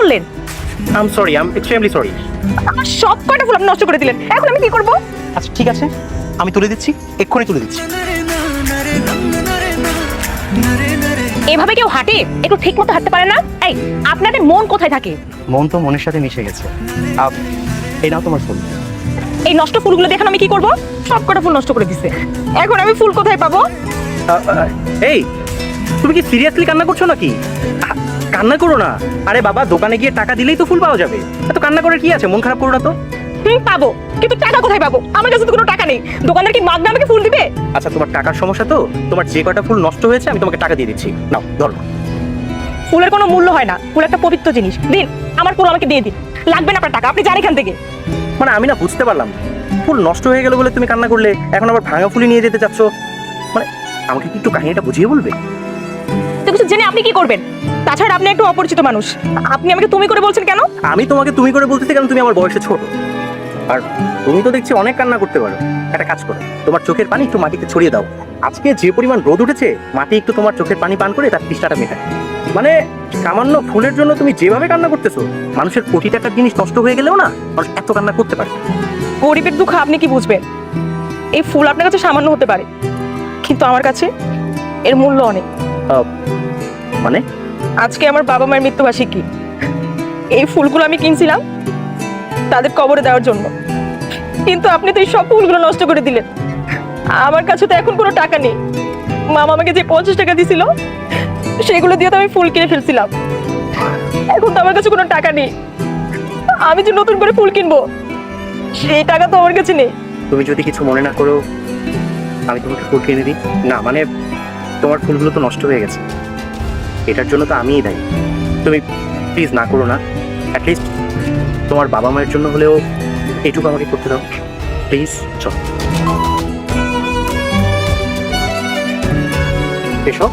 করলেন? I am sorry, I am extremely sorry. আমার সব কয়টা ফুল আপনি নষ্ট করে দিলেন, এখন আমি কি করব? আচ্ছা ঠিক আছে, আমি তুলে দিচ্ছি, এক্ষুনি তুলে দিচ্ছি। এভাবে কেউ হাঁটে? একটু ঠিক মতো হাঁটতে পারে না? এই, আপনাদের মন কোথায় থাকে? মন তো মনের সাথে মিশে গেছে। এই নাও তোমার ফুল। এই নষ্ট ফুলগুলো দেখেন আমি কি করব? সব কটা ফুল নষ্ট করে দিছে, এখন আমি ফুল কোথায় পাবো? এই, তুমি কি সিরিয়াসলি কান্না করছো নাকি? কান্না করো না। আরে বাবা, দোকানে গিয়ে টাকা দিলেই তো ফুল পাওয়া যাবে, এত কান্না করার কি আছে? মন খারাপ করো না তো। পাবো, কিন্তু টাকা কোথায় পাবো? আমার কাছে তো কোনো টাকা নেই। দোকানদার কি মাগনা আমাকে ফুল দিবে? আচ্ছা, তোমার টাকার সমস্যা তো, তোমার যে কটা ফুল নষ্ট হয়েছে আমি তোমাকে টাকা দিয়ে দিচ্ছি, নাও ধরো। ফুলের কোনো মূল্য হয় না, ফুল একটা পবিত্র জিনিস। দিন, আমার ফুল আমাকে দিয়ে দিন। লাগবে না আপনার টাকা, আপনি যান এখান থেকে। মানে আমি না বুঝতে পারলাম, ফুল নষ্ট হয়ে গেল বলে তুমি কান্না করলে, এখন আবার ভাঙা ফুলই নিয়ে যেতে চাচ্ছ। মানে আমাকে কি একটু কাহিনীটা বুঝিয়ে বলবে? তো কিছু জেনে আপনি কি করবেন? তাছাড়া আপনি একটু অপরিচিত মানুষ, আপনি আমাকে তুমি করে বলছেন কেন? আমি তোমাকে তুমি করে বলতেছি কারণ তুমি আমার বয়সে ছোট, আর তুমি তো দেখছি অনেক কান্না করতে পারো। একটা কাজ করো, তোমার চোখের পানি একটু মাটিতে ছড়িয়ে দাও। আজকে যে পরিমাণ রোদ উঠেছে, মাটি একটু তোমার চোখের পানি পান করে তার তৃষ্ণাটা মেটায়। মানে সামান্য ফুলের জন্য তুমি যেভাবে কান্না করতেছো, মানুষের কোটি টাকার জিনিস নষ্ট হয়ে গেলেও না মানুষ এত কান্না করতে পারে। গরিবের দুঃখ আপনি কি বুঝবেন? এই ফুল আপনার কাছে সামান্য হতে পারে, কিন্তু আমার কাছে এর মূল্য অনেক। মানে আজকে আমার বাবা মায়ের মৃত্যুবার্ষিকী, এই ফুলগুলো আমি কিনছিলাম তাদের কবরে দেওয়ার জন্য, কিন্তু আপনি তো এই সব ফুলগুলো নষ্ট করে দিলেন। আমার কাছে তো এখন কোনো টাকা নেই। মামা আমাকে যে 50 টাকা দিছিল, সেগুলো দিয়ে তো আমি ফুল কিনে ফেলছিলাম। এখন তো আমার কাছে কোনো টাকা নেই, আমি যে নতুন করে ফুল কিনবো সেই টাকা তো আমার কাছে নেই। তুমি যদি কিছু মনে না করো, আমি তোমাকে ফুল কিনে দিই না? মানে তোমার ফুলগুলো তো নষ্ট হয়ে গেছে, এটার জন্য তো আমিই দায়ী। তুমি প্লিজ না করো না, অ্যাটলিস্ট তোমার বাবা মায়ের জন্য হলেও এইটুকু আমাকে করতে দাও প্লিজ। চল এসো।